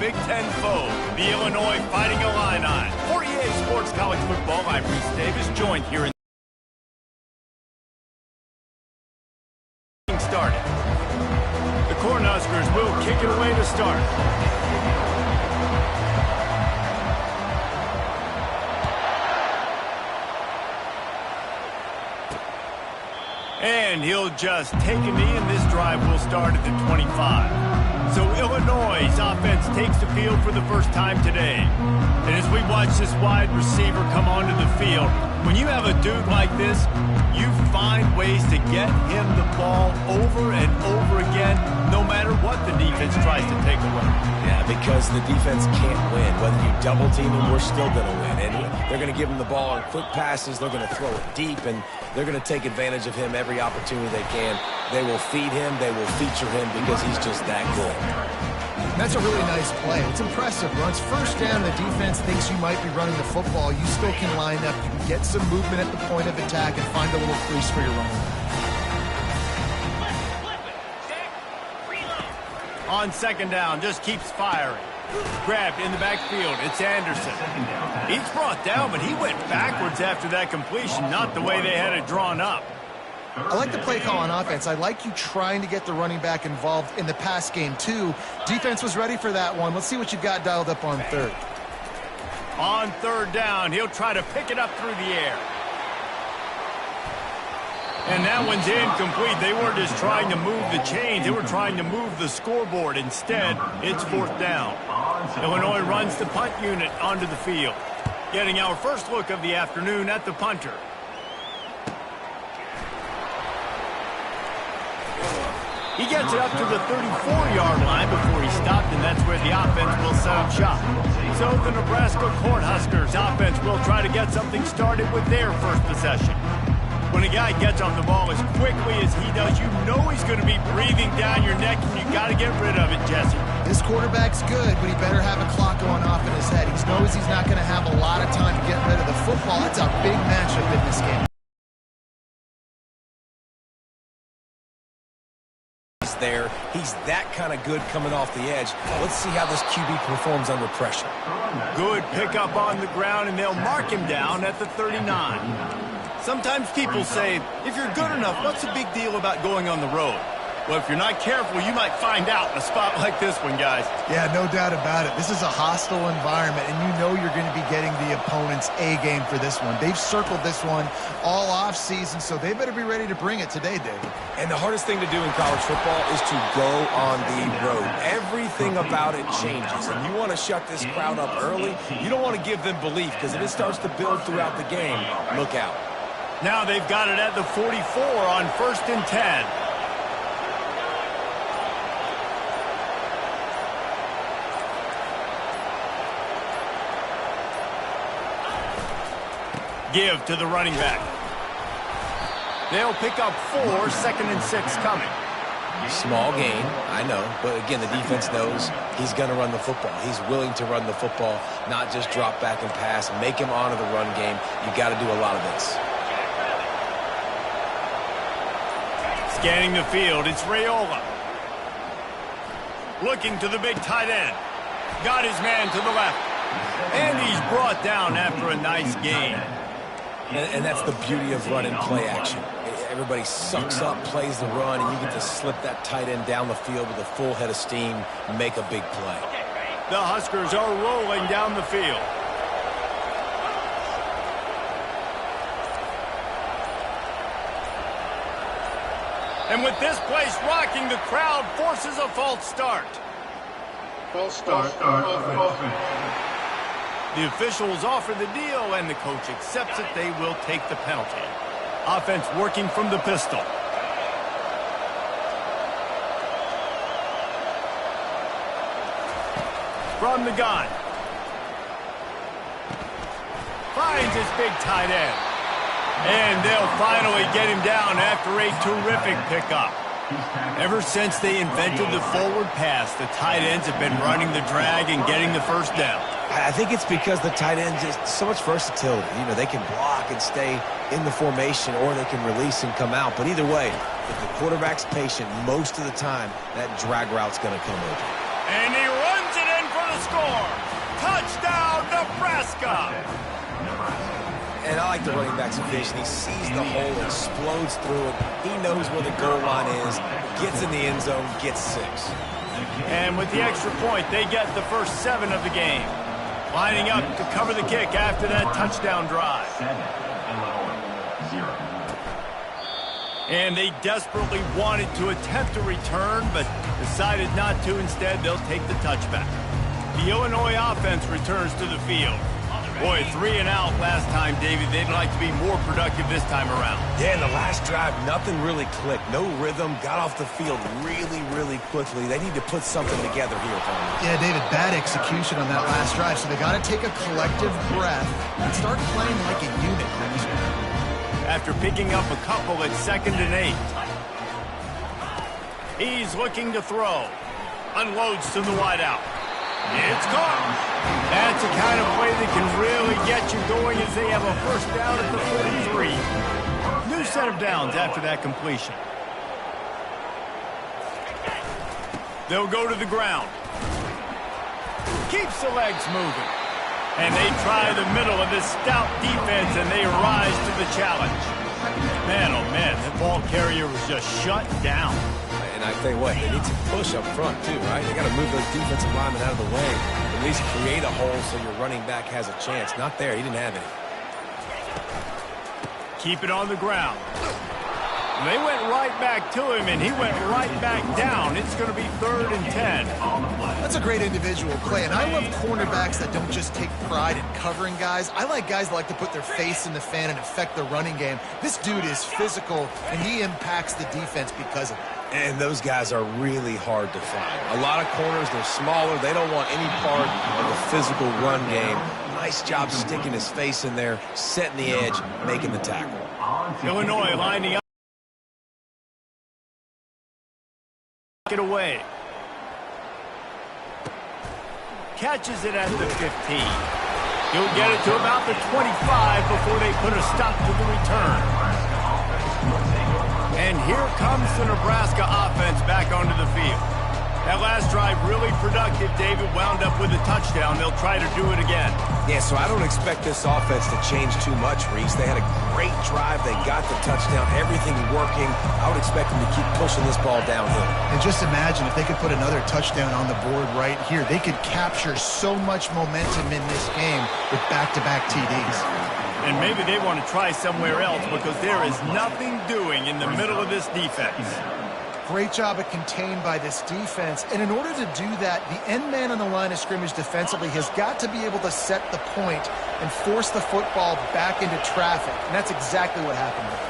Big Ten foe, the Illinois Fighting Illini. For EA Sports College Football, I'm Reese Davis, joined here in started. The Cornhuskers will kick it away to start. And he'll just take a knee, and this drive will start at the 25. So Illinois' offense takes the field for the first time today. And as we watch this wide receiver come onto the field, when you have a dude like this, you find ways to get him the ball over and over again, no matter what the defense tries to take away. Yeah, because the defense can't win. Whether you double team him, we're still going to win. And they're going to give him the ball on quick passes. They're going to throw it deep, and they're going to take advantage of him every opportunity they can. They will feed him. They will feature him because he's just that good. That's a really nice play. It's impressive. Once first down, the defense thinks you might be running the football. You still can line up. You can get some movement at the point of attack and find a little crease for your run. On second down, just keeps firing. Grabbed in the backfield. It's Anderson. He's brought down, but he went backwards after that completion, not the way they had it drawn up. I like the play call on offense. I like you trying to get the running back involved in the pass game, too. Defense was ready for that one. Let's see what you've got dialed up on third. On third down, he'll try to pick it up through the air. And that one's incomplete. They weren't just trying to move the chains. They were trying to move the scoreboard. Instead, it's fourth down. Illinois runs the punt unit onto the field. Getting our first look of the afternoon at the punter. He gets it up to the 34-yard line before he stopped, and that's where the offense will set up shop. So the Nebraska Cornhuskers offense will try to get something started with their first possession. When a guy gets off the ball as quickly as he does, you know he's going to be breathing down your neck, and you got to get rid of it, Jesse. This quarterback's good, but he better have a clock going off in his head. He knows he's not going to have a lot of time to get rid of the football. That's a big matchup in this game. There. He's that kind of good coming off the edge. Let's see how this QB performs under pressure. Good pickup on the ground, and they'll mark him down at the 39. Sometimes people say, if you're good enough, what's the big deal about going on the road? Well, if you're not careful, you might find out in a spot like this one, guys. Yeah, no doubt about it. This is a hostile environment, and you know you're going to be getting the opponent's A-game for this one. They've circled this one all offseason, so they better be ready to bring it today, David. And the hardest thing to do in college football is to go on the road. Everything about it changes, and you want to shut this crowd up early. You don't want to give them belief, because if it starts to build throughout the game, look out. Now they've got it at the 44 on 1st and 10. Give to the running back. They'll pick up 4, 2nd and 6 coming. Small gain, I know, but again, the defense knows he's going to run the football. He's willing to run the football, not just drop back and pass, make him honor the run game. You got to do a lot of this. Scanning the field, it's Raiola. Looking to the big tight end. Got his man to the left. And he's brought down after a nice gain. And that's the beauty of running play action. Everybody sucks up, plays the run, and you get to slip that tight end down the field with a full head of steam and make a big play. The Huskers are rolling down the field. And with this place rocking, the crowd forces a false start. False start. The officials offer the deal, and the coach accepts it. They will take the penalty. Offense working from the pistol. From the gun. Finds his big tight end. And they'll finally get him down after a terrific pickup. Ever since they invented the forward pass, the tight ends have been running the drag and getting the first down. I think it's because the tight ends is so much versatility. You know, they can block and stay in the formation, or they can release and come out. But either way, if the quarterback's patient most of the time, that drag route's going to come open. And he runs it in for the Nebraska. And I like the running back's vision. He sees the hole, explodes through it. He knows where the goal line is, gets in the end zone, gets 6. And with the extra point, they get the first 7 of the game. Lining up to cover the kick after that touchdown drive. And they desperately wanted to attempt a return, but decided not to. Instead, they'll take the touchback. The Illinois offense returns to the field. Boy, 3 and out last time, David. They'd like to be more productive this time around. Yeah, in the last drive, nothing really clicked. No rhythm, got off the field really quickly. They need to put something together here, Tony. Yeah, David, bad execution on that last drive, so they got to take a collective breath and start playing like a unit on this one. After picking up a couple at 2nd and 8. He's looking to throw. Unloads to the wideout. It's caught. That's the kind of play that can really get you going as they have a first down at the 43. New set of downs after that completion. They'll go to the ground. Keeps the legs moving. And they try the middle of this stout defense, and they rise to the challenge. Man, oh man, that ball carrier was just shut down. And I tell you what, they need to push up front too, right? They got to move those defensive linemen out of the way. At least create a hole so your running back has a chance. Not there. He didn't have any. Keep it on the ground. They went right back to him, and he went right back down. It's going to be 3rd and 10. That's a great individual play, and I love cornerbacks that don't just take pride in covering guys. I like guys that like to put their face in the fan and affect the running game. This dude is physical, and he impacts the defense because of it. And those guys are really hard to find. A lot of corners, they're smaller. They don't want any part of the physical run game. Nice job sticking his face in there, setting the edge, making the tackle. Illinois lining up. Get away. Catches it at the 15. He'll get it to about the 25 before they put a stop to the return. And here comes the Nebraska offense back onto the field. That last drive really productive. David wound up with a touchdown. They'll try to do it again. Yeah, so I don't expect this offense to change too much, Reese. They had a great drive. They got the touchdown. Everything working. I would expect them to keep pushing this ball downhill. And just imagine if they could put another touchdown on the board right here. They could capture so much momentum in this game with back-to-back TDs. And maybe they want to try somewhere else because there is nothing doing in the middle of this defense. Great job at contained by this defense. And in order to do that, the end man on the line of scrimmage defensively has got to be able to set the point and force the football back into traffic. And that's exactly what happened there.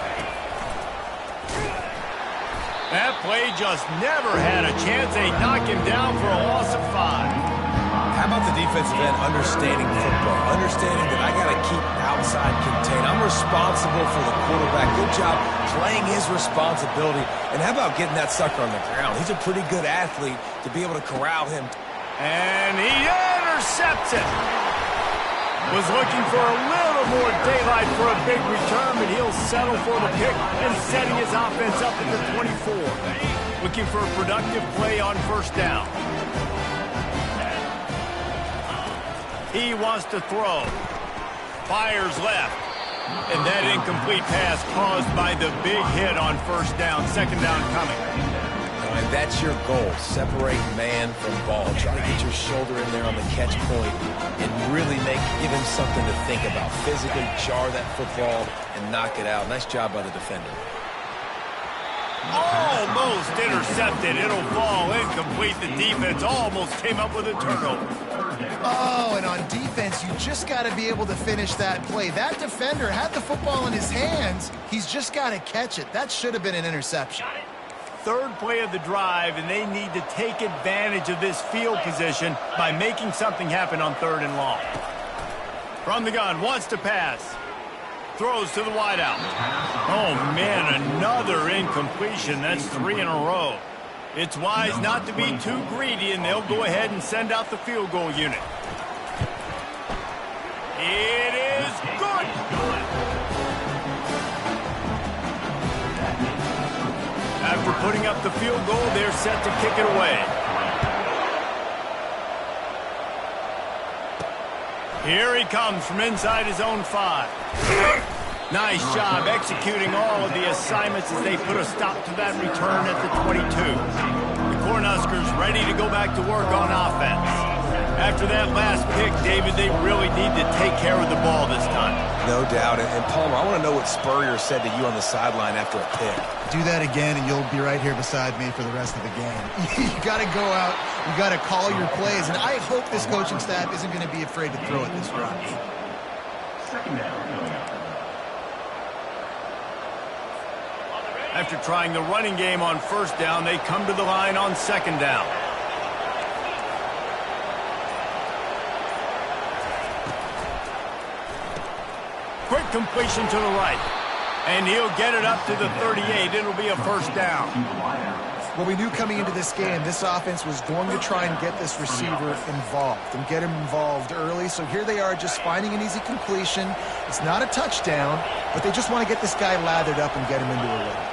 That play just never had a chance. They knock him down for a loss of 5. How about the defensive end understanding football, understanding that I got to keep outside contained. I'm responsible for the quarterback. Good job playing his responsibility. And how about getting that sucker on the ground? He's a pretty good athlete to be able to corral him. And he intercepts it. Was looking for a little more daylight for a big return, but he'll settle for the pick and setting his offense up at the 24. Looking for a productive play on first down. He wants to throw. Fires left. And that incomplete pass caused by the big hit on first down. 2nd down coming. And that's your goal. Separate man from ball. Try to get your shoulder in there on the catch point and really give him something to think about. Physically jar that football and knock it out. Nice job by the defender. Almost intercepted. It'll fall incomplete. The defense almost came up with a turnover. Oh, and on defense, you just got to be able to finish that play. That defender had the football in his hands. He's just got to catch it. That should have been an interception. 3rd play of the drive, and they need to take advantage of this field position by making something happen on 3rd and long. From the gun, wants to pass. Throws to the wideout. Oh, man, another incompletion. That's 3 in a row. It's wise not to be too greedy, and they'll go ahead and send out the field goal unit. It is good. After putting up the field goal, they're set to kick it away. Here he comes from inside his own 5. Nice job executing all of the assignments as they put a stop to that return at the 22. The Cornhuskers ready to go back to work on offense. After that last pick, David, they really need to take care of the ball this time. No doubt. And Palmer, I want to know what Spurrier said to you on the sideline after a pick. Do that again, and you'll be right here beside me for the rest of the game. You got to go out. You got to call your plays. And I hope this coaching staff isn't going to be afraid to throw at this drive. Second down. After trying the running game on first down, they come to the line on second down. Quick completion to the right. And he'll get it up to the 38. It'll be a first down. Well, we knew coming into this game, this offense was going to try and get this receiver involved and get him involved early. So here they are just finding an easy completion. It's not a touchdown, but they just want to get this guy lathered up and get him into a rhythm.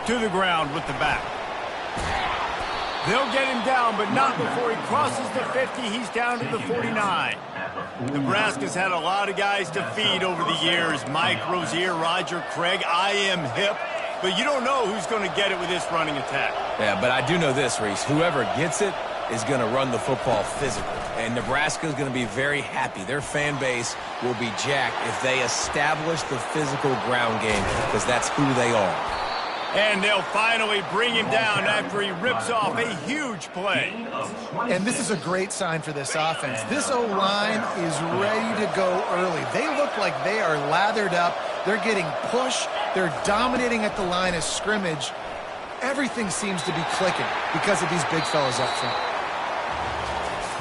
To the ground with the back. They'll get him down, but not before he crosses the 50. He's down to the 49. Nebraska's had a lot of guys to feed over the years. Mike, Rozier, Roger, Craig. I am hip. But you don't know who's going to get it with this running attack. Yeah, but I do know this, Reese. Whoever gets it is going to run the football physical. And Nebraska's going to be very happy. Their fan base will be jacked if they establish the physical ground game, because that's who they are. And they'll finally bring him down after he rips off a huge play. And this is a great sign for this offense. This O-line is ready to go early. They look like they are lathered up. They're getting pushed. They're dominating at the line of scrimmage. Everything seems to be clicking because of these big fellas up front.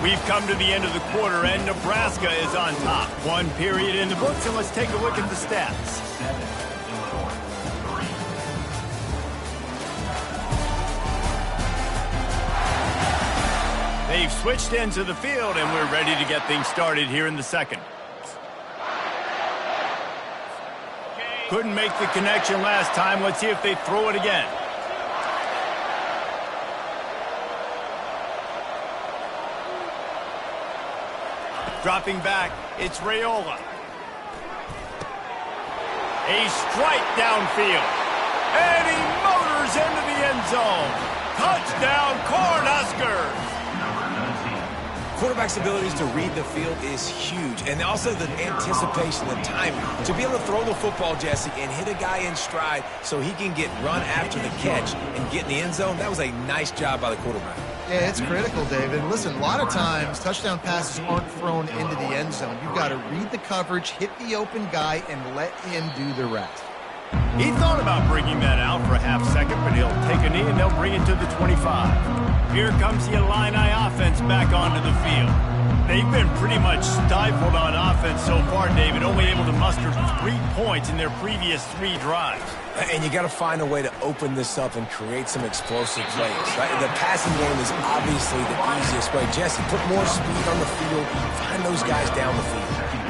We've come to the end of the quarter, and Nebraska is on top. One period in the books, and let's take a look at the stats. They've switched ends of the field, and we're ready to get things started here in the second. Couldn't make the connection last time. Let's see if they throw it again. Dropping back, it's Raiola. A strike downfield. And he motors into the end zone. Touchdown, Cornhuskers! Quarterback's abilities to read the field is huge, and also the anticipation, the timing. To be able to throw the football, Jesse, and hit a guy in stride so he can get run after the catch and get in the end zone, that was a nice job by the quarterback. Yeah, it's critical, David. Listen, a lot of times touchdown passes aren't thrown into the end zone. You've got to read the coverage, hit the open guy, and let him do the rest. He thought about bringing that out for a half second, but he'll take a knee and they'll bring it to the 25. Here comes the Illini offense back onto the field. They've been pretty much stifled on offense so far, David, only able to muster 3 points in their previous 3 drives. And you got to find a way to open this up and create some explosive plays. Right? The passing game is obviously the easiest way. Jesse, put more speed on the field. Find those guys down the field.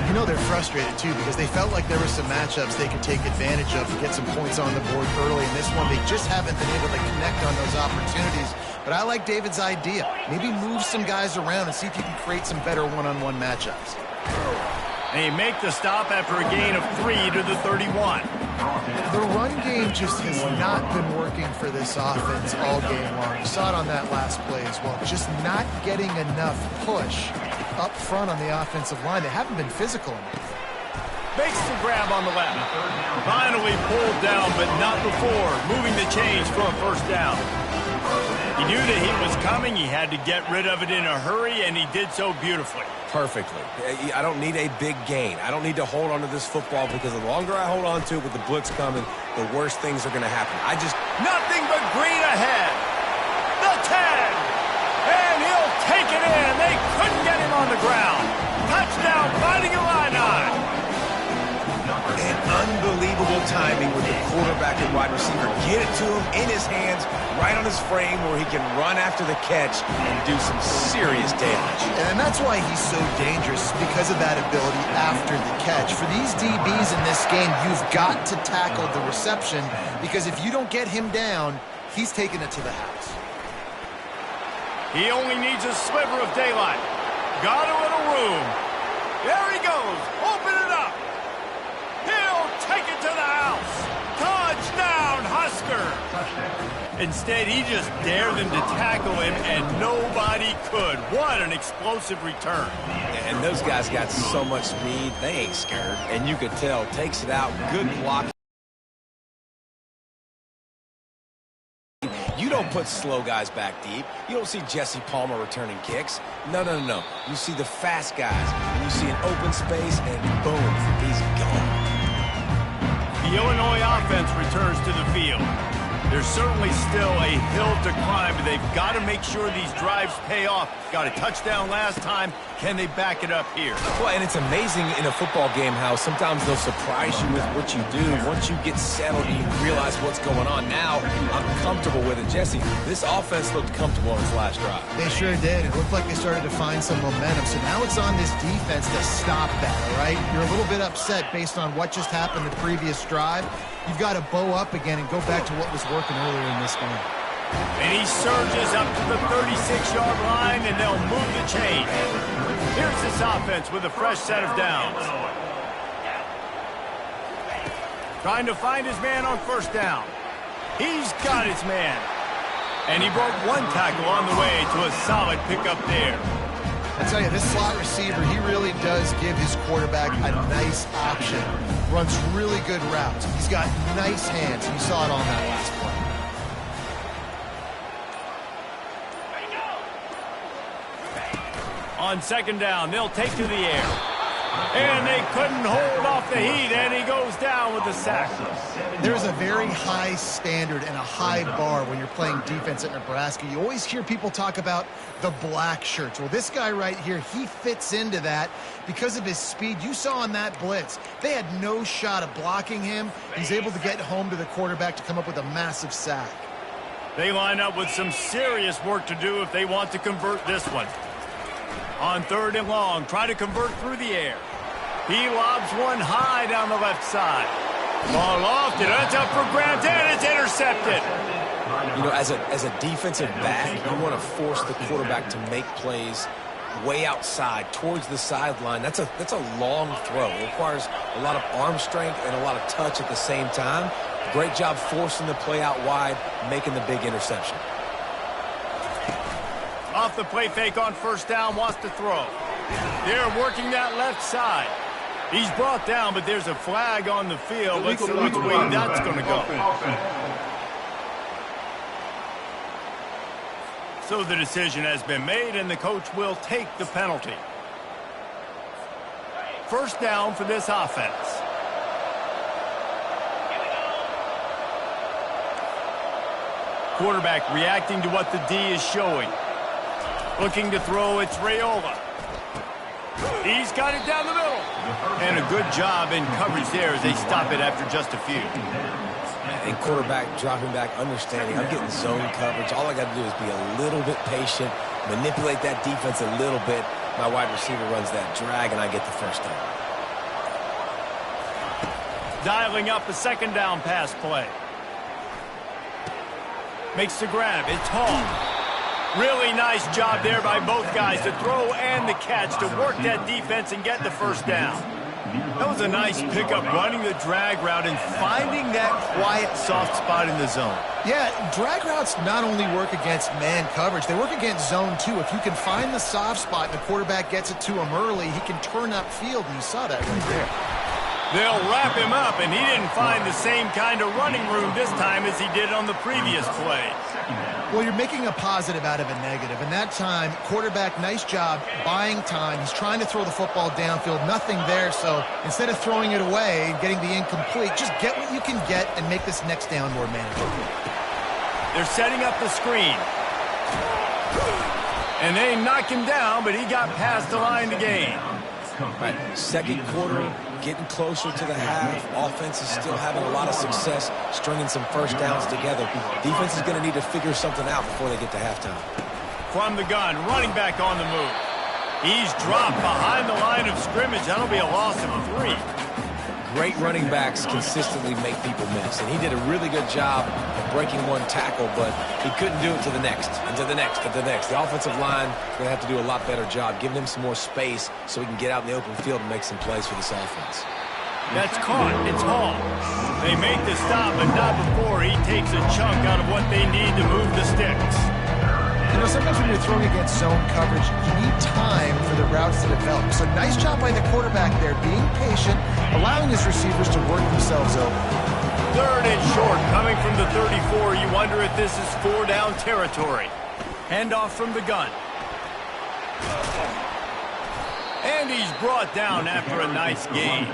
You know they're frustrated, too, because they felt like there were some matchups they could take advantage of to get some points on the board early. In this one, they just haven't been able to connect on those opportunities. But I like David's idea. Maybe move some guys around and see if you can create some better one-on-one matchups. They make the stop after a gain of 3 to the 31. The run game just has not been working for this offense all game long. You saw it on that last play as well. Just not getting enough push up front on the offensive line. They haven't been physical enough. Makes the grab on the left. Finally pulled down, but not before. Moving the chains for a first down. He knew that he was coming. He had to get rid of it in a hurry, and he did so beautifully. Perfectly. I don't need a big gain. I don't need to hold on to this football, because the longer I hold on to it with the blitz coming, the worse things are going to happen. Nothing but green ahead. The 10. And he'll take it in. They couldn't get him on the ground. Touchdown, Fighting Illini. And unbelievable timing with the quarterback and wide receiver. Get it to him in his hands, right on his frame, where he can run after the catch and do some serious damage. And that's why he's so dangerous, because of that ability after the catch. For these DBs in this game, you've got to tackle the reception, because if you don't get him down, he's taking it to the house. He only needs a sliver of daylight. Got a little room. There he goes. Open it up. He'll take it to the house. Touchdown, Husker. Instead, he just dared them to tackle him, and nobody could. What an explosive return. And those guys got so much speed, they ain't scared. And you could tell, takes it out, good block. You don't put slow guys back deep. You don't see Jesse Palmer returning kicks. No, no, no, no. You see the fast guys, and you see an open space, and boom, he's gone. The Illinois offense returns to the field. There's certainly still a hill to climb, but they've got to make sure these drives pay off. Got a touchdown last time. Can they back it up here? Well, and it's amazing in a football game how sometimes they'll surprise you with what you do. Once you get settled and you realize what's going on, now I'm comfortable with it. Jesse, this offense looked comfortable on its last drive. They sure did. It looked like they started to find some momentum. So now it's on this defense to stop that, all right? You're a little bit upset based on what just happened the previous drive. You've got to bow up again and go back to what was working earlier in this game. And he surges up to the 36-yard line, and they'll move the chain. Here's this offense with a fresh set of downs. Trying to find his man on first down. He's got his man. And he broke one tackle on the way to a solid pickup there. I tell you, this slot receiver, he really does give his quarterback a nice option. Runs really good routes. He's got nice hands, and you saw it on that last play. On second down, they'll take to the air. And they couldn't hold off the heat, and he goes down with the sack. There's a very high standard and a high bar when you're playing defense at Nebraska. You always hear people talk about the black shirts. Well, this guy right here, he fits into that because of his speed. You saw on that blitz, they had no shot of blocking him. He's able to get home to the quarterback to come up with a massive sack. They line up with some serious work to do if they want to convert this one. On third and long, try to convert through the air. He lobs one high down the left side. Ball lofted, it's up for grabs, and it's intercepted. You know, as a defensive back, you want to force the quarterback to make plays way outside, towards the sideline. That's a long throw. It requires a lot of arm strength and a lot of touch at the same time. Great job forcing the play out wide, making the big interception. Off the play fake on first down, wants to throw. They're working that left side. He's brought down, but there's a flag on the field. Let's see which way that's going to go. So the decision has been made, and the coach will take the penalty. First down for this offense. Quarterback reacting to what the D is showing. Looking to throw, it's Raiola. He's got it down the middle. And a good job in coverage there as they stop it after just a few. And quarterback dropping back, understanding I'm getting zone coverage. All I got to do is be a little bit patient, manipulate that defense a little bit. My wide receiver runs that drag, and I get the first down. Dialing up a second down pass play. Makes the grab. It's Hall. Really nice job there by both guys to throw and the catch to work that defense and get the first down. That was a nice pickup, running the drag route and finding that quiet, soft spot in the zone. Yeah, drag routes not only work against man coverage, they work against zone too. If you can find the soft spot and the quarterback gets it to him early, he can turn upfield, and you saw that right there. They'll wrap him up, and he didn't find the same kind of running room this time as he did on the previous play. Well, you're making a positive out of a negative. And that time, quarterback, nice job buying time. He's trying to throw the football downfield. Nothing there. So instead of throwing it away and getting the incomplete, just get what you can get and make this next down more manageable. They're setting up the screen. And they knock him down, but he got past the line to gain. Right. Second quarter, getting closer to the half. Offense is still having a lot of success stringing some first downs together. Defense is going to need to figure something out before they get to halftime. From the gun, running back on the move. He's dropped behind the line of scrimmage. That'll be a loss of 3. Great running backs consistently make people miss, and he did a really good job of breaking one tackle, but he couldn't do it to the next, and to the next, and to the next. The offensive line is going to have to do a lot better job, giving him some more space so he can get out in the open field and make some plays for this offense. That's caught. It's Hall. They make the stop, but not before he takes a chunk out of what they need to move the sticks. You know, sometimes when you're throwing against zone coverage, you need time for the routes to develop. So nice job by the quarterback there, being patient, allowing his receivers to work themselves over. 3rd and short, coming from the 34. You wonder if this is 4-down territory. Handoff from the gun. And he's brought down after a nice gain.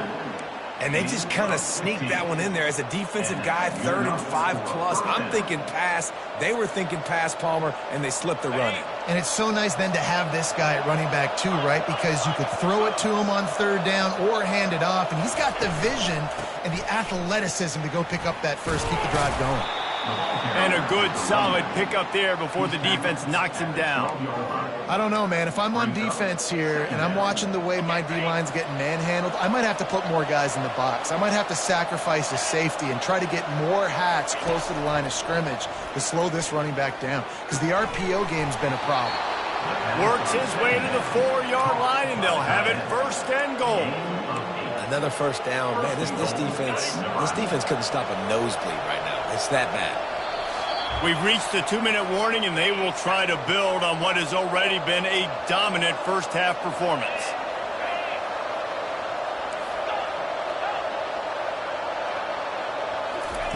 And they just kind of sneaked that one in there. As a defensive guy, 3rd and 5+. I'm thinking pass. They were thinking pass, Palmer, and they slipped the running. And it's so nice then to have this guy at running back too, right? Because you could throw it to him on 3rd down or hand it off. And he's got the vision and the athleticism to go pick up that first, keep the drive going. And a good, solid pickup there before the defense knocks him down. I don't know, man. If I'm on defense here and I'm watching the way my D-line's getting manhandled, I might have to put more guys in the box. I might have to sacrifice a safety and try to get more hats close to the line of scrimmage to slow this running back down, because the RPO game's been a problem. Works his way to the 4-yard line, and they'll have it 1st and goal. Another 1st down. Man, this defense couldn't stop a nosebleed right now. It's that bad. We've reached the 2-minute warning, and they will try to build on what has already been a dominant first-half performance.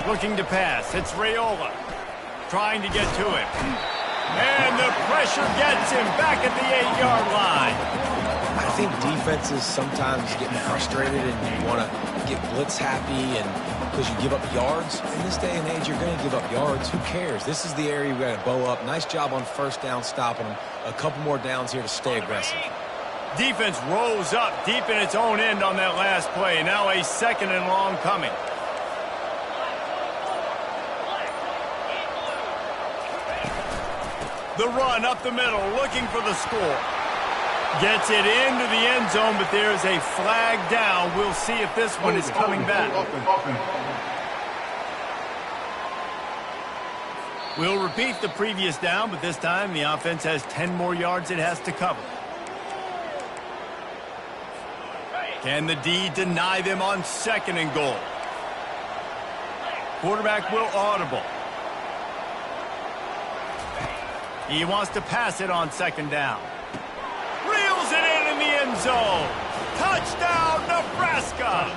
Looking to pass. It's Raiola. Trying to get to him. And the pressure gets him back at the 8-yard line. I think defenses sometimes get frustrated and you want to get blitz happy, and because you give up yards. In this day and age, you're going to give up yards. Who cares? This is the area we've got to bow up. Nice job on 1st down stopping them. A couple more downs here to stay aggressive. Defense rose up deep in its own end on that last play. Now a 2nd and long coming. The run up the middle, looking for the score. Gets it into the end zone, but there's a flag down. We'll see if this one is coming back. We'll repeat the previous down, but this time the offense has 10 more yards it has to cover. Can the D deny them on 2nd and goal? Quarterback will audible. He wants to pass it on 2nd down. Reels it in the end zone. Touchdown, Nebraska.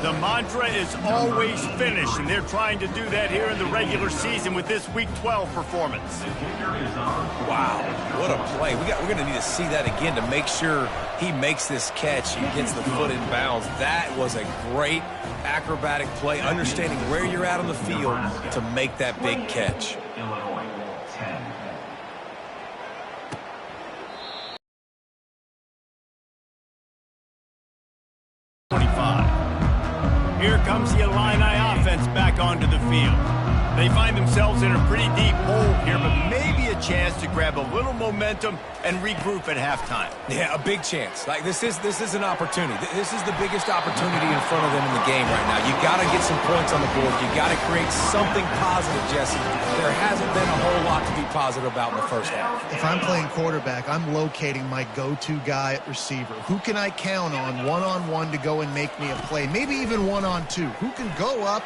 The mantra is always finish, and they're trying to do that here in the regular season with this Week 12 performance. Wow, what a play. We're going to need to see that again to make sure he makes this catch and gets the foot in bounds. That was a great acrobatic play, understanding where you're at on the field to make that big catch. Illinois, 10. Here comes the Illini offense back onto the field. They find themselves in a pretty deep hole here, but maybe a chance to grab a little momentum and regroup at halftime. Yeah, a big chance. Like this is an opportunity. This is the biggest opportunity in front of them in the game right now. You got to get some points on the board. You got to create something positive, Jesse. There hasn't been a whole lot to be positive about in the first half. If I'm playing quarterback, I'm locating my go-to guy at receiver. Who can I count on one-on-one to go and make me a play? Maybe even one-on-two. Who can go up,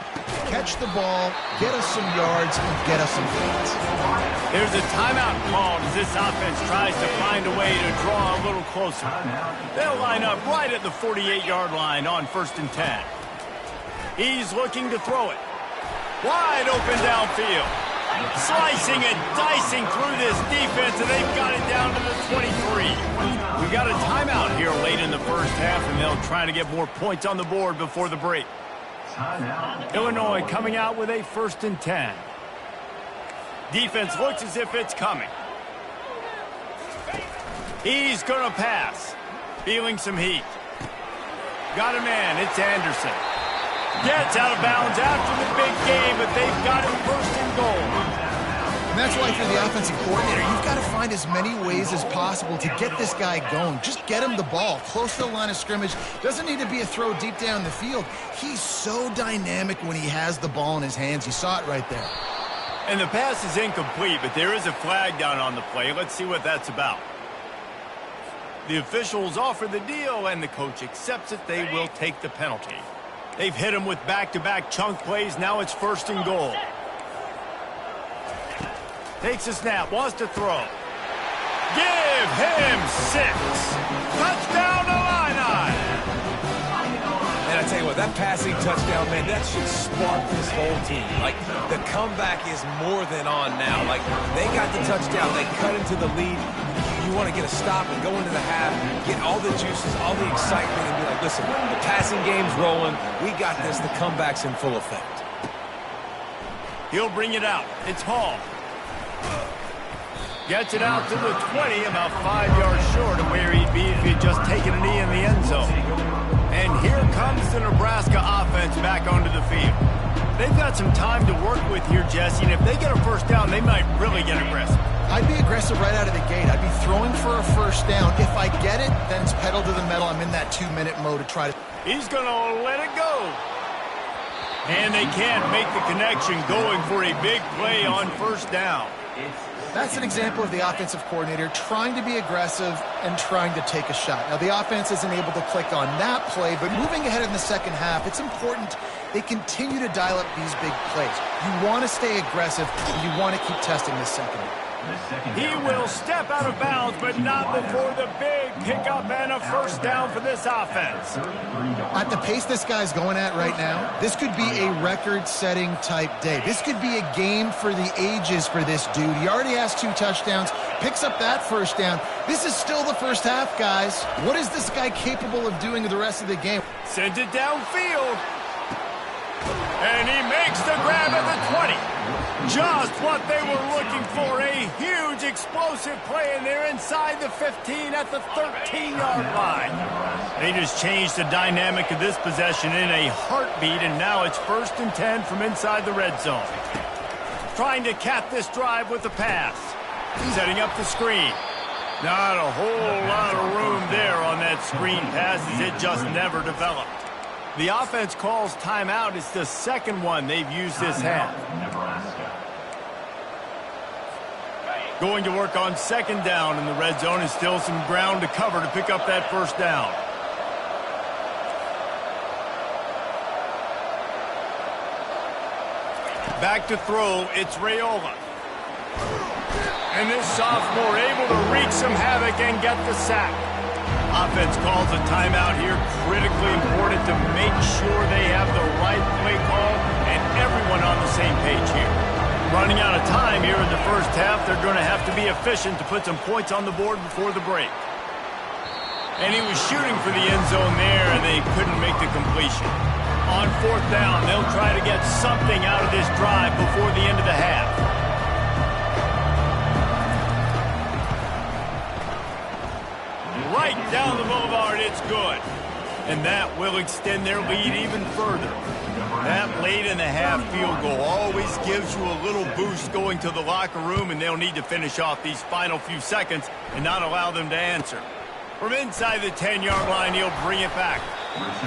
catch the ball, get us some yards, and get us some points? There's a timeout called as this offense tries to find a way to draw a little closer. They'll line up right at the 48-yard line on 1st and 10. He's looking to throw it. Wide open downfield. Slicing and dicing through this defense, and they've got it down to the 23. We've got a timeout here late in the first half, and they'll try to get more points on the board before the break. Illinois coming out with a 1st and 10. Defense looks as if it's coming. He's going to pass. Feeling some heat. Got a man. It's Anderson. Gets out of bounds after the big game, but they've got him 1st and goal. And that's why, if you're the offensive coordinator, you've got to find as many ways as possible to get this guy going. Just get him the ball close to the line of scrimmage. Doesn't need to be a throw deep down the field. He's so dynamic when he has the ball in his hands. You saw it right there. And the pass is incomplete, but there is a flag down on the play. Let's see what that's about. The officials offer the deal, and the coach accepts it. They will take the penalty. They've hit him with back-to-back chunk plays. Now it's 1st and goal. Takes a snap, wants to throw. Give him 6. Touchdown, Illini. And I tell you what, that passing touchdown, man, that should spark this whole team. Like, the comeback is more than on now. Like, they got the touchdown. They cut into the lead. You want to get a stop and go into the half, get all the juices, all the excitement, and be like, listen, the passing game's rolling. We got this. The comeback's in full effect. He'll bring it out. It's Hall. Gets it out to the 20, about 5 yards short of where he'd be if he had just taken a knee in the end zone. And here comes the Nebraska offense back onto the field. They've got some time to work with here, Jesse, and if they get a first down, they might really get aggressive. I'd be aggressive right out of the gate. I'd be throwing for a first down. If I get it, then it's pedal to the metal. I'm in that 2-minute mode to try to... He's going to let it go. And they can't make the connection, going for a big play on first down. That's an example of the offensive coordinator trying to be aggressive and trying to take a shot. Now, the offense isn't able to click on that play, but moving ahead in the second half, it's important they continue to dial up these big plays. You want to stay aggressive, and you want to keep testing this secondary. He will step out of bounds, but not before the big pickup and a first down for this offense. At the pace this guy's going at right now, this could be a record-setting type day. This could be a game for the ages for this dude. He already has 2 touchdowns, picks up that first down. This is still the first half, guys. What is this guy capable of doing the rest of the game? Sends it downfield. And he makes the grab at the 20. Just what they were looking for, a huge explosive play, and they're inside the 15 at the 13-yard line. They just changed the dynamic of this possession in a heartbeat, and now it's 1st and 10 from inside the red zone. Trying to cap this drive with the pass. Setting up the screen. Not a whole lot of room there on that screen pass, as it just never developed. The offense calls timeout. It's the second one they've used this half. Going to work on 2nd down in the red zone, and still some ground to cover to pick up that first down. Back to throw, it's Raiola. And this sophomore able to wreak some havoc and get the sack. Offense calls a timeout here. Critically important to make sure they have the right play call and everyone on the same page here. Running out of time here in the first half. They're going to have to be efficient to put some points on the board before the break. And he was shooting for the end zone there, and they couldn't make the completion. On 4th down, they'll try to get something out of this drive before the end of the half. Right down the boulevard, it's good. And that will extend their lead even further. That late in the half field goal always gives you a little boost going to the locker room, and they'll need to finish off these final few seconds and not allow them to answer. From inside the 10-yard line, he'll bring it back.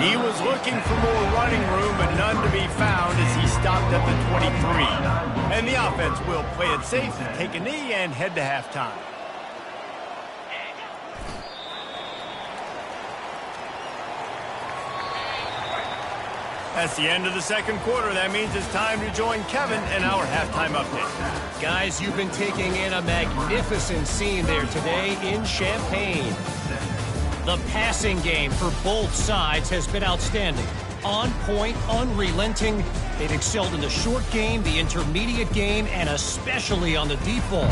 He was looking for more running room, but none to be found as he stopped at the 23. And the offense will play it safe, take a knee, and head to halftime. That's the end of the second quarter. That means it's time to join Kevin in our halftime update. Guys, you've been taking in a magnificent scene there today in Champaign. The passing game for both sides has been outstanding. On point, unrelenting. They've excelled in the short game, the intermediate game, and especially on the deep ball.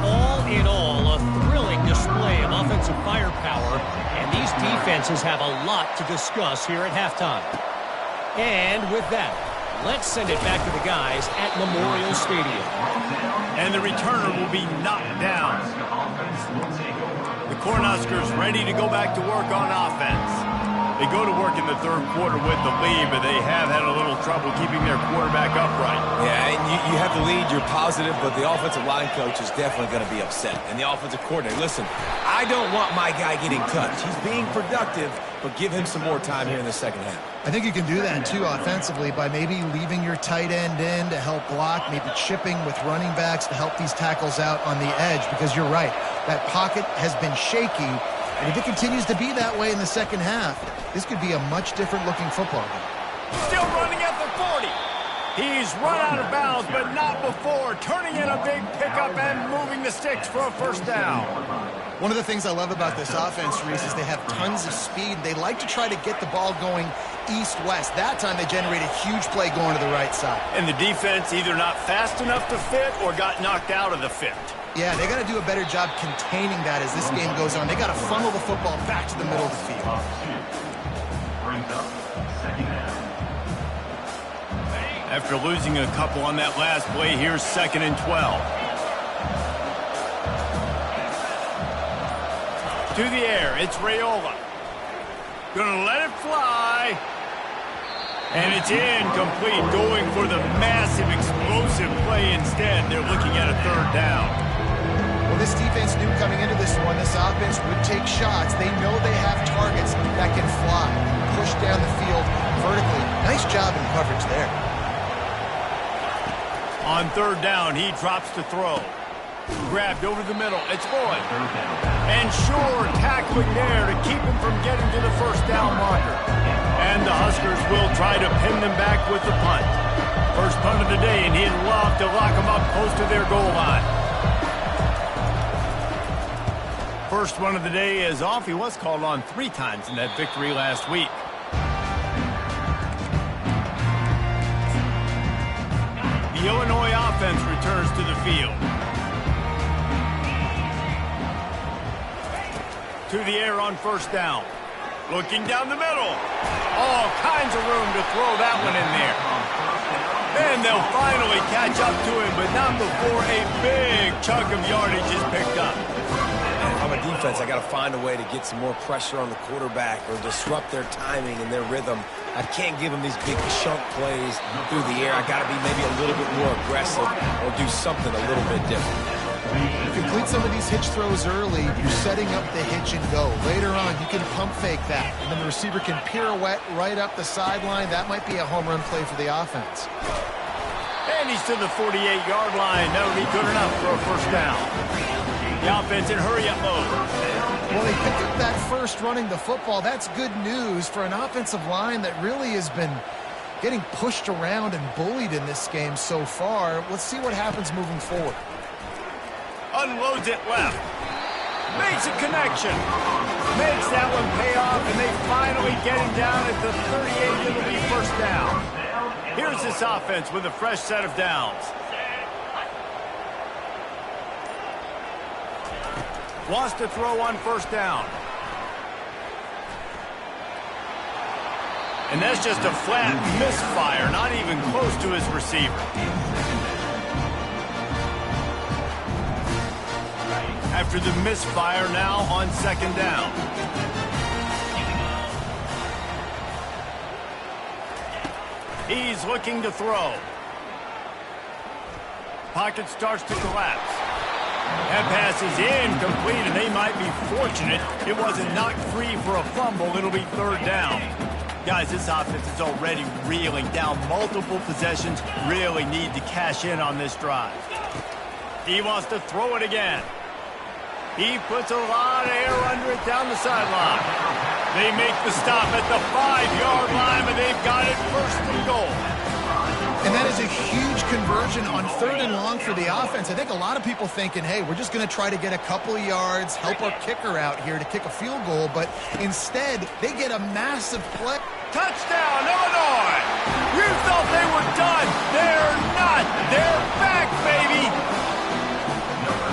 All in all, a thrilling display of offensive firepower, and these defenses have a lot to discuss here at halftime. And with that, let's send it back to the guys at Memorial Stadium. And the returner will be knocked down. The Cornhuskers ready to go back to work on offense. They go to work in the third quarter with the lead, but they have had a little trouble keeping their quarterback upright. Yeah, and you have the lead, you're positive, but the offensive line coach is definitely going to be upset. And the offensive coordinator, listen, I don't want my guy getting touched. He's being productive, but give him some more time here in the second half. I think you can do that, too, offensively, by maybe leaving your tight end in to help block, maybe chipping with running backs to help these tackles out on the edge, because you're right. That pocket has been shaky, and if it continues to be that way in the second half, this could be a much different-looking football game. Still running at the 40. He's run out of bounds, but not before. Turning in a big pickup and moving the sticks for a first down. One of the things I love about this offense, Reese, is they have tons of speed. They like to try to get the ball going east-west. That time they generate a huge play going to the right side. And the defense either not fast enough to fit or got knocked out of the fit. Yeah, they got to do a better job containing that as this game goes on. They got to funnel the football back to the middle of the field. Brings up second down. After losing a couple on that last play, here's 2nd and 12. To the air, it's Raiola. Gonna let it fly. And it's incomplete, going for the massive, explosive play instead. They're looking at a third down. Well, this defense knew coming into this one, this offense would take shots. They know they have targets that can fly, push down the field vertically. Nice job in coverage there. On third down, he drops to throw. Grabbed over the middle. It's Boyd. And sure, tackling there to keep him from getting to the first down marker. And the Huskers will try to pin them back with the punt. First punt of the day, and he'd love to lock them up close to their goal line. First one of the day is off. He was called on 3 times in that victory last week. The Illinois offense returns to the field. To the air on first down. Looking down the middle. All kinds of room to throw that one in there. And they'll finally catch up to him, but not before a big chunk of yardage is picked up. And if I'm a defense, I got to find a way to get some more pressure on the quarterback or disrupt their timing and their rhythm. I can't give them these big chunk plays through the air. I got to be maybe a little bit more aggressive or do something a little bit different. Complete some of these hitch throws early, you're setting up the hitch and go. Later on, you can pump fake that, and then the receiver can pirouette right up the sideline. That might be a home run play for the offense. And he's to the 48-yard line. That would be good enough for a first down. The offense in hurry-up mode. Well, they picked up that first running the football. That's good news for an offensive line that really has been getting pushed around and bullied in this game so far. Let's see what happens moving forward. Unloads it left. Makes a connection. Makes that one pay off, and they finally get him down at the 38. It'll be first down. Here's this offense with a fresh set of downs. Wants to throw on first down. And that's just a flat misfire, not even close to his receiver. After the misfire, now on second down. He's looking to throw. Pocket starts to collapse. That pass is incomplete, and they might be fortunate it wasn't knocked free for a fumble. It'll be third down. Guys, this offense is already reeling down multiple possessions. Really need to cash in on this drive. He wants to throw it again. He puts a lot of air under it down the sideline. They make the stop at the 5-yard line, but they've got it first and goal. And that is a huge conversion on third and long for the offense. I think a lot of people thinking, hey, we're just going to try to get a couple of yards, help our kicker out here to kick a field goal. But instead, they get a massive play. Touchdown, Illinois! You thought they were done. They're not. They're back, baby!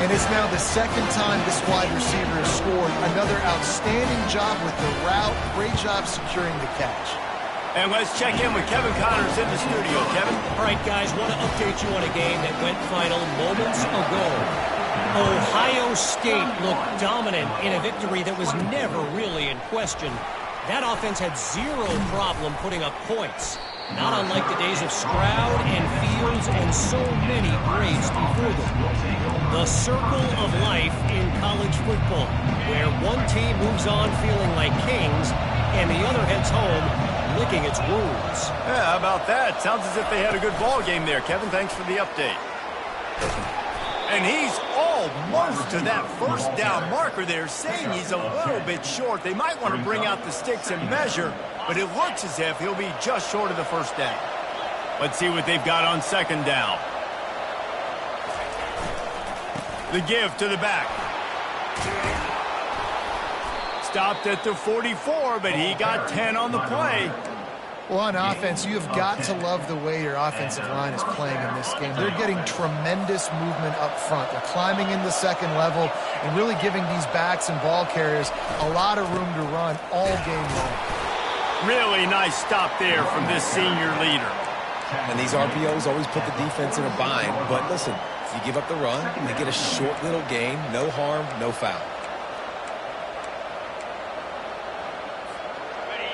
And it's now the second time this wide receiver has scored. Another outstanding job with the route. Great job securing the catch. And let's check in with Kevin Connors in the studio. Kevin? All right, guys, want to update you on a game that went final moments ago. Ohio State looked dominant in a victory that was never really in question. That offense had zero problem putting up points. Not unlike the days of Stroud and Fields and so many greats before them. The circle of life in college football, where one team moves on feeling like kings and the other heads home licking its wounds. Yeah, how about that? Sounds as if they had a good ball game there. Kevin, thanks for the update. And he's almost to that first down marker there, saying he's a little bit short. They might want to bring out the sticks and measure, but it looks as if he'll be just short of the first down. Let's see what they've got on second down. The give to the back. Stopped at the 44, but he got 10 on the play. Well, on offense, you have got to love the way your offensive line is playing in this game. They're getting tremendous movement up front. They're climbing in the second level and really giving these backs and ball carriers a lot of room to run all game long. Really nice stop there from this senior leader. And these RPOs always put the defense in a bind. But listen, if you give up the run, they get a short little gain, no harm, no foul.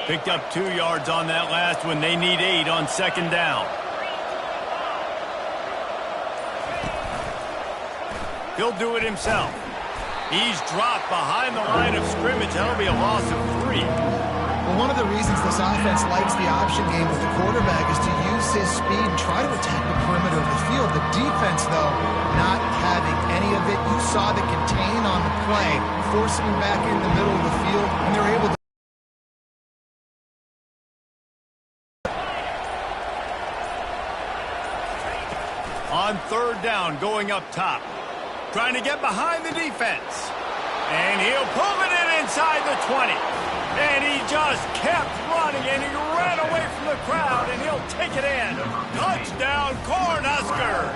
Picked up 2 yards on that last one. They need 8 on second down. He'll do it himself. He's dropped behind the line of scrimmage. That'll be a loss of 3. Well, one of the reasons this offense likes the option game with the quarterback is to use his speed and try to attack the perimeter of the field. The defense, though, not having any of it. You saw the contain on the play, forcing him back in the middle of the field, and they're able to. On third down, going up top. Trying to get behind the defense. And he'll pull it in inside the 20. And he just kept running, and he ran away from the crowd, and he'll take it in. Touchdown, Cornhuskers!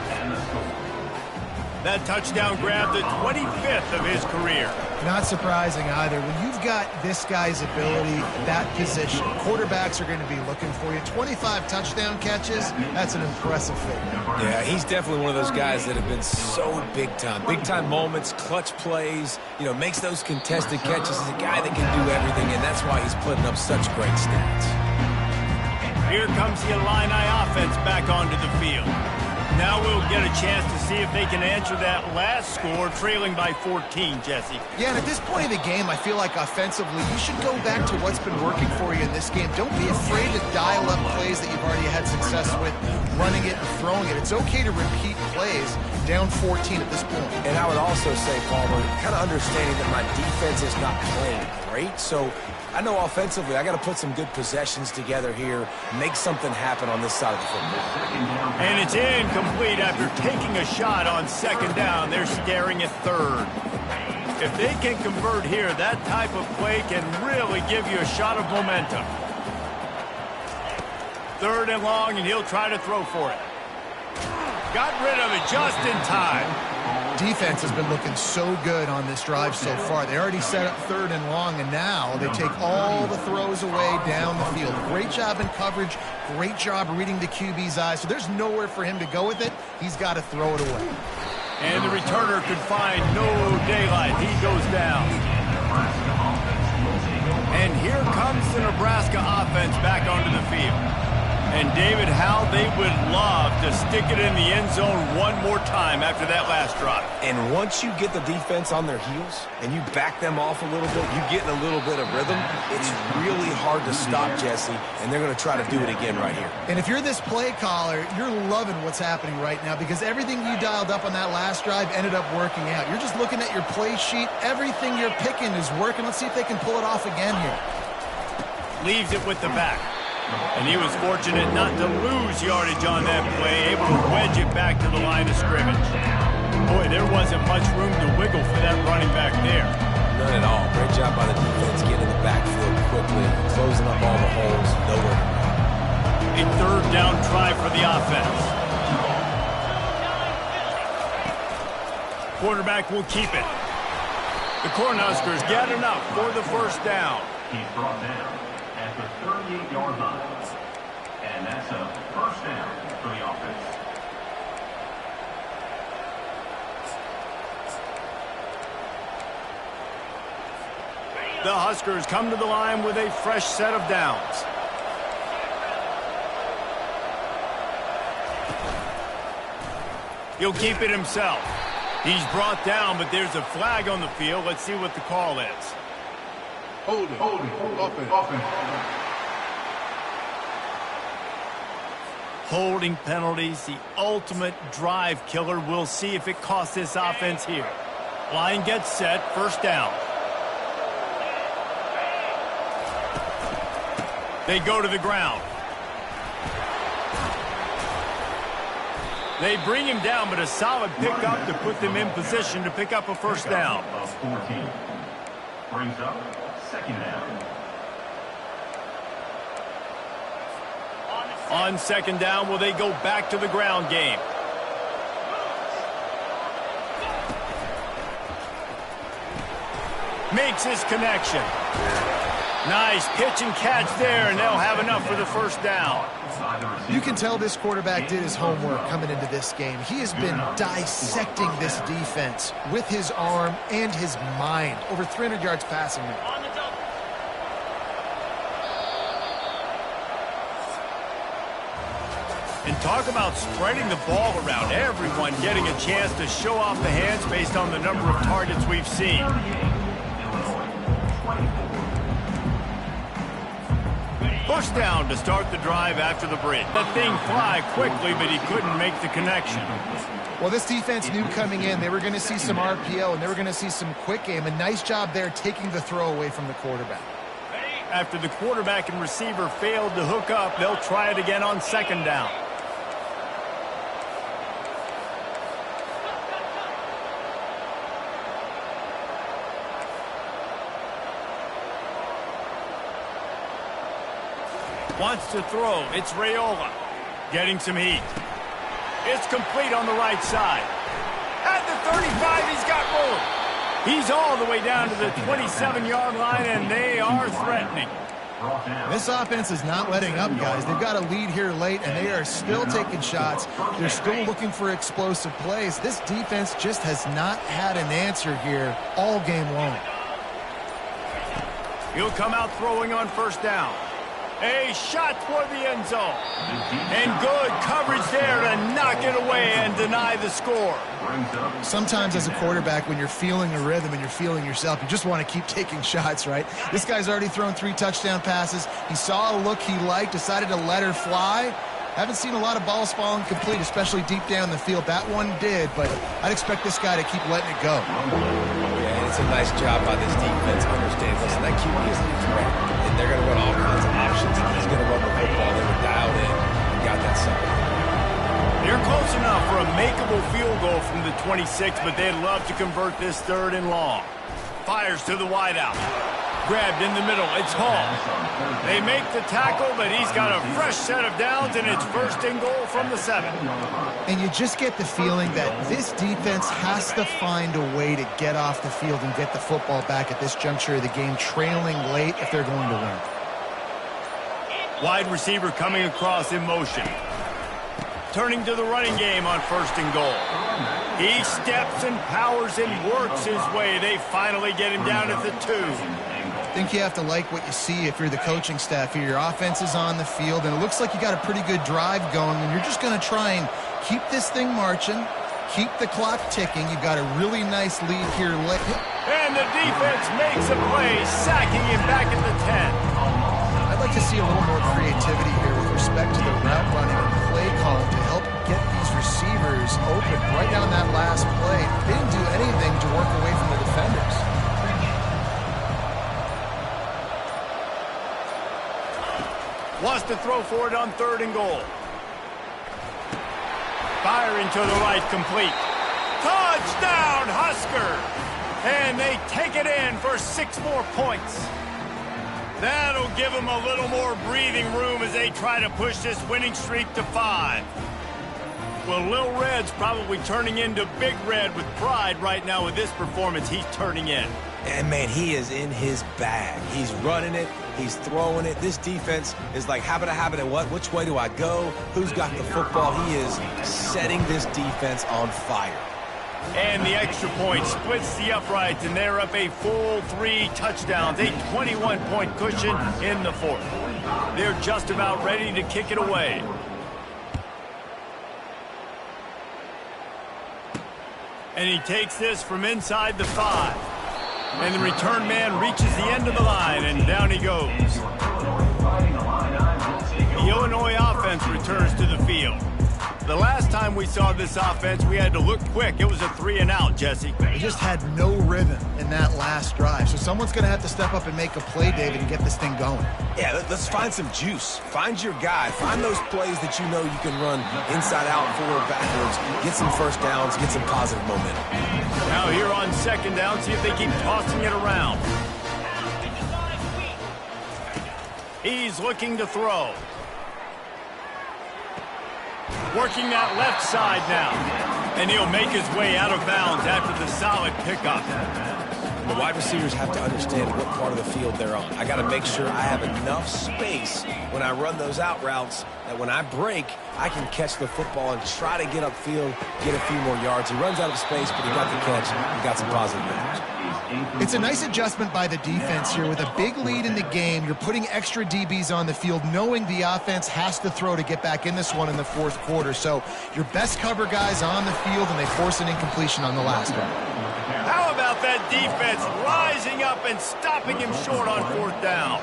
That touchdown grabbed the 25th of his career. Not surprising either. When you've got this guy's ability, that position, quarterbacks are going to be looking for you. 25 touchdown catches, that's an impressive figure. Yeah, he's definitely one of those guys that have been so big time. Big time moments, clutch plays, you know, makes those contested catches. He's a guy that can do everything, and that's why he's putting up such great stats. Here comes the Illini offense back onto the field. Now we'll get a chance to see if they can answer that last score, trailing by 14, Jesse. Yeah, and at this point of the game, I feel like offensively, you should go back to what's been working for you in this game. Don't be afraid to dial up plays that you've already had success with, running it and throwing it. It's okay to repeat plays down 14 at this point. And I would also say, Palmer, kind of understanding that my defense is not playing great, so I know offensively I got to put some good possessions together here, make something happen on this side of the football. And it's incomplete after taking a shot on second down. They're staring at third. If they can convert here, that type of play can really give you a shot of momentum. Third and long, and he'll try to throw for it. Got rid of it just in time. Defense has been looking so good on this drive so far. They already set up third and long, and now they take all the throws away down the field. Great job in coverage, great job reading the QB's eyes. So there's nowhere for him to go with it. He's got to throw it away. And the returner could find no daylight. He goes down. And here comes the Nebraska offense back onto the field. And, David, how they would love to stick it in the end zone one more time after that last drive. And once you get the defense on their heels and you back them off a little bit, you get in a little bit of rhythm, it's really hard to stop, Jesse, and they're going to try to do it again right here. And if you're this play caller, you're loving what's happening right now because everything you dialed up on that last drive ended up working out. You're just looking at your play sheet. Everything you're picking is working. Let's see if they can pull it off again here. Leaves it with the back. And he was fortunate not to lose yardage on that play, able to wedge it back to the line of scrimmage. Boy, there wasn't much room to wiggle for that running back there. None at all. Great job by the defense getting in the backfield quickly, closing up all the holes, nowhere to run. A third down try for the offense. Quarterback will keep it. The Cornhuskers get enough for the first down. He's brought down at the 38-yard line. And that's a first down for the offense. The Huskers come to the line with a fresh set of downs. He'll keep it himself. He's brought down, but there's a flag on the field. Let's see what the call is. Holding. Holding penalties, the ultimate drive killer. We'll see if it costs this offense here. Line gets set, first down. They go to the ground. They bring him down, but a solid pickup to put them in position to pick up a first down. Of 14. Brings up second down. On second down, will they go back to the ground game? Makes his connection. Nice pitch and catch there, and they'll have enough for the first down. You can tell this quarterback did his homework coming into this game. He has been dissecting this defense with his arm and his mind. Over 300 yards passing now. And talk about spreading the ball around. Everyone getting a chance to show off the hands based on the number of targets we've seen. First down to start the drive after the bridge. That thing fly quickly, but he couldn't make the connection. Well, this defense knew coming in they were going to see some RPO and they were going to see some quick game. A nice job there taking the throw away from the quarterback. After the quarterback and receiver failed to hook up, they'll try it again on second down. Wants to throw. It's Raiola. Getting some heat. It's complete on the right side. At the 35, he's got room. He's all the way down to the 27-yard line, and they are threatening. This offense is not letting up, guys. They've got a lead here late, and they are still taking shots. They're still looking for explosive plays. This defense just has not had an answer here all game long. He'll come out throwing on first down. A shot toward the end zone. And good coverage there to knock it away and deny the score. Sometimes as a quarterback, when you're feeling a rhythm and you're feeling yourself, you just want to keep taking shots, right? This guy's already thrown 3 touchdown passes. He saw a look he liked, decided to let her fly. Haven't seen a lot of balls falling complete, especially deep down the field. That one did, but I'd expect this guy to keep letting it go. Yeah, it's a nice job by this defense. Understand, listen, that QB is a threat, and they're going to run all kinds of options. He's going to run the football. They were dialed in and got that second. They're close enough for a makeable field goal from the 26, but they'd love to convert this third and long. Fires to the wideout. Grabbed in the middle. It's Hall. They make the tackle, but he's got a fresh set of downs, and it's first and goal from the 7. And you just get the feeling that this defense has to find a way to get off the field and get the football back at this juncture of the game, trailing late if they're going to win. Wide receiver coming across in motion. Turning to the running game on first and goal. He steps and powers and works his way. They finally get him down at the 2. I think you have to like what you see if you're the coaching staff here. Your offense is on the field, and it looks like you got a pretty good drive going, and you're just going to try and keep this thing marching, keep the clock ticking. You've got a really nice lead here. And the defense makes a play, sacking him back at the 10. I'd like to see a little more creativity here with respect to the route running and play calling to help get these receivers open right down that last play. They didn't do anything to work away from the defenders. Wants to throw for it on third and goal. Firing to the right, complete. Touchdown, Husker! And they take it in for 6 more points. That'll give them a little more breathing room as they try to push this winning streak to 5. Well, Lil Red's probably turning into Big Red with pride right now with this performance he's turning in. And, man, he is in his bag. He's running it. He's throwing it. This defense is like, habit, and what? Which way do I go? Who's got the football? He is setting this defense on fire. And the extra point splits the uprights, and they're up a full 3 touchdowns, a 21-point cushion in the fourth. They're just about ready to kick it away. And he takes this from inside the 5. And the return man reaches the end of the line, and down he goes. The Illinois offense returns to the field. The last time we saw this offense, we had to look quick. It was a 3-and-out, Jesse. They just had no rhythm in that last drive. So someone's going to have to step up and make a play, David, and get this thing going. Yeah, let's find some juice. Find your guy. Find those plays that you know you can run inside out, forward, backwards. Get some first downs. Get some positive momentum. Now here on second down, see if they keep tossing it around. He's looking to throw. Working that left side now. And he'll make his way out of bounds after the solid pickup. The wide receivers have to understand what part of the field they're on. I got to make sure I have enough space when I run those out routes that when I break, I can catch the football and try to get upfield, get a few more yards. He runs out of space, but he got the catch. He got some positive yards. It's a nice adjustment by the defense here. With a big lead in the game, you're putting extra DBs on the field, knowing the offense has to throw to get back in this one in the fourth quarter. So your best cover guys on the field, and they force an incompletion on the last one. How about that defense rising up and stopping him short on fourth down?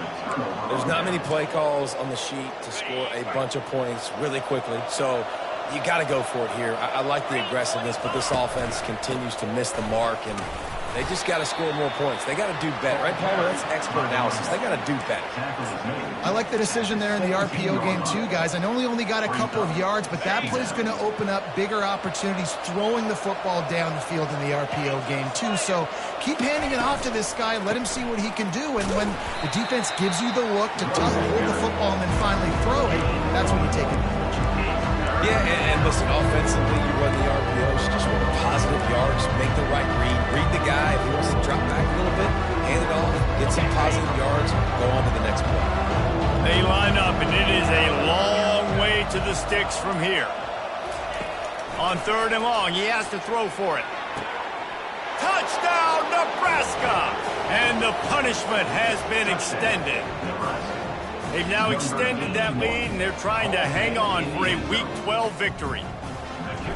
There's not many play calls on the sheet to score a bunch of points really quickly, so you got to go for it here. I like the aggressiveness, but this offense continues to miss the mark, and they just got to score more points. They got to do better, right, Palmer? That's expert analysis. They got to do better. I like the decision there in the RPO game too, guys. I know he only got a couple of yards, but that play's going to open up bigger opportunities throwing the football down the field in the RPO game too. So keep handing it off to this guy. Let him see what he can do. And when the defense gives you the look to hold the football and then finally throw it, that's when you take advantage. Yeah, and listen, offensively, you run the RPOs, just want positive yards, make the right read the guy. If he wants to drop back a little bit, hand it off, get some positive yards, go on to the next play. They line up, and it is a long way to the sticks from here. On third and long, he has to throw for it. Touchdown, Nebraska! And the punishment has been extended. They've now extended that lead, and they're trying to hang on for a Week 12 victory.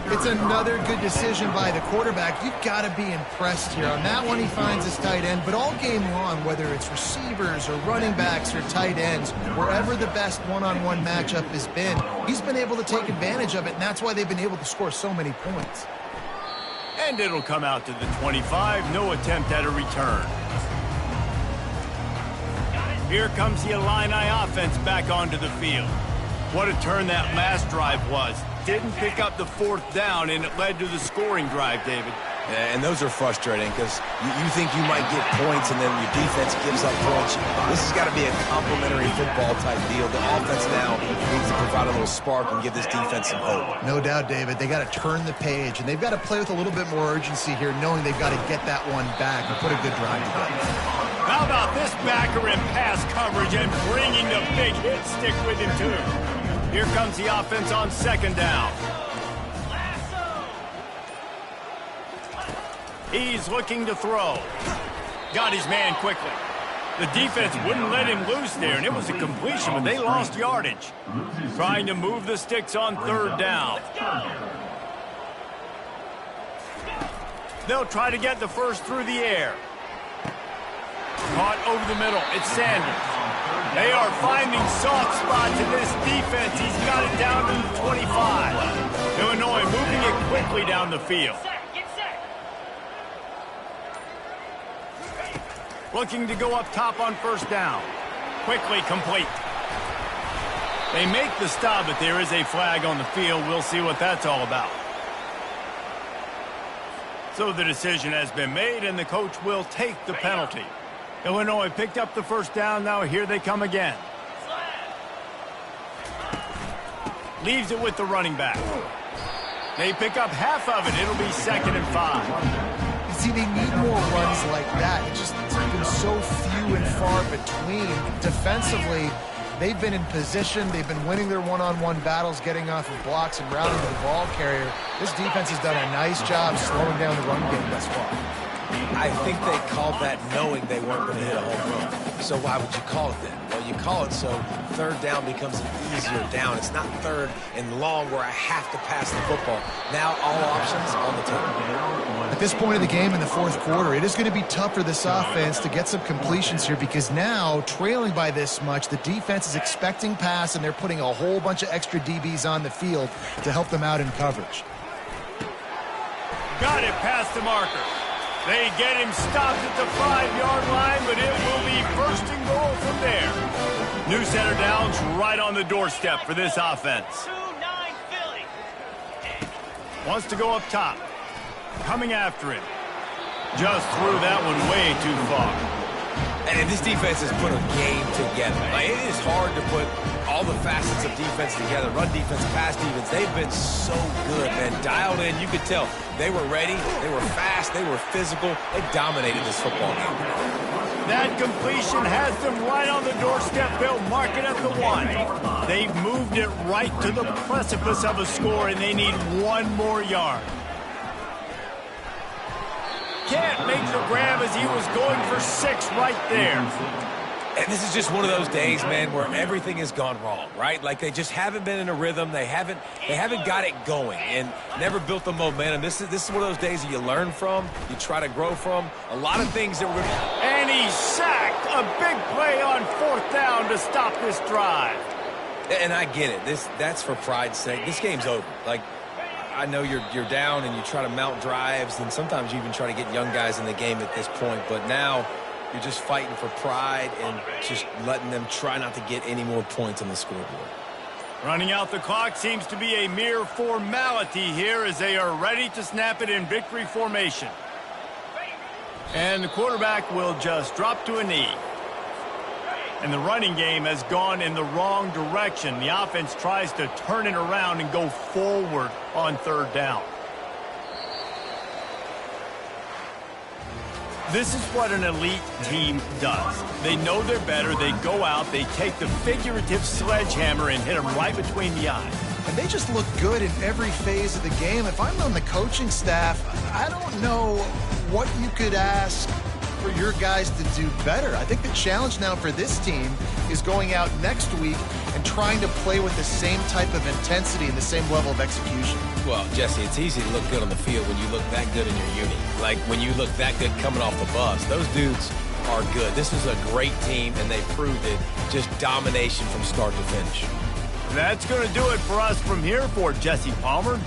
It's another good decision by the quarterback. You've got to be impressed here. On that one, he finds his tight end, but all game long, whether it's receivers or running backs or tight ends, wherever the best one-on-one matchup has been, he's been able to take advantage of it, and that's why they've been able to score so many points. And it'll come out to the 25. No attempt at a return. Here comes the Illini offense back onto the field. What a turn that last drive was. Didn't pick up the fourth down, and it led to the scoring drive, David. Yeah, and those are frustrating because you think you might get points and then your defense gives up points. This has got to be a complimentary football type deal. The offense now needs to provide a little spark and give this defense some hope. No doubt, David. They got to turn the page, and they've got to play with a little bit more urgency here, knowing they've got to get that one back and put a good drive together. How about this backer in pass coverage and bringing the big hit stick with him, too? Here comes the offense on second down. He's looking to throw. Got his man quickly. The defense wouldn't let him loose there, and it was a completion, but they lost yardage. Trying to move the sticks on third down. They'll try to get the first through the air. Caught over the middle. It's Sanders. They are finding soft spots in this defense. He's got it down to the 25. Illinois moving it quickly down the field. Looking to go up top on first down. Quickly complete. They make the stop, but there is a flag on the field. We'll see what that's all about. So the decision has been made, and the coach will take the penalty. Illinois picked up the first down. Now here they come again. Leaves it with the running back. They pick up half of it. It'll be 2nd and 5. You see, they need more runs like that. It's been so few and far between. Defensively, They've been in position. They've been winning their one-on-one battles, getting off of blocks and routing to the ball carrier. This defense has done a nice job slowing down the run game thus far. I think they called that knowing they weren't going to hit a home run. So why would you call it that? Well, you call it so third down becomes an easier down. It's not third and long where I have to pass the football. Now all options on the table. At this point of the game in the fourth quarter, it is going to be tough for this offense to get some completions here because now, trailing by this much, the defense is expecting pass and they're putting a whole bunch of extra DBs on the field to help them out in coverage. Got it past the marker. They get him stopped at the 5-yard line, but it will be first and goal from there. New center down's right on the doorstep for this offense. 2-9 Philly. Wants to go up top. Coming after him. Just threw that one way too far. And this defense has put a game together. Like, it is hard to put all the facets of defense together. Run defense, pass defense. They've been so good, man. Dialed in. You could tell they were ready. They were fast. They were physical. They dominated this football game. That completion has them right on the doorstep. They'll mark it at the 1. They've moved it right to the precipice of a score, and they need one more yard. Can't make the grab as he was going for 6 right there. And this is just one of those days, man, where everything has gone wrong, right? Like they just haven't been in a rhythm. They haven't got it going and never built the momentum. This is one of those days that you learn from, you try to grow from. A lot of things that were... And he's sacked. A big play on 4th down to stop this drive. And I get it. That's for pride's sake. This game's over. Like, I know you're down and you try to mount drives, and sometimes you even try to get young guys in the game at this point. But now you're just fighting for pride and just letting them try not to get any more points on the scoreboard. Running out the clock seems to be a mere formality here as they are ready to snap it in victory formation. And the quarterback will just drop to a knee. And the running game has gone in the wrong direction. The offense tries to turn it around and go forward on 3rd down. This is what an elite team does. They know they're better. They go out. They take the figurative sledgehammer and hit them right between the eyes. And they just look good in every phase of the game. If I'm on the coaching staff, I don't know what you could ask for your guys to do better. I think the challenge now for this team is going out next week and trying to play with the same type of intensity and the same level of execution. Well, Jesse, it's easy to look good on the field when you look that good in your uni. Like when you look that good coming off the bus. Those dudes are good. This is a great team, and they proved it. Just domination from start to finish. That's going to do it for us from here for Jesse Palmer.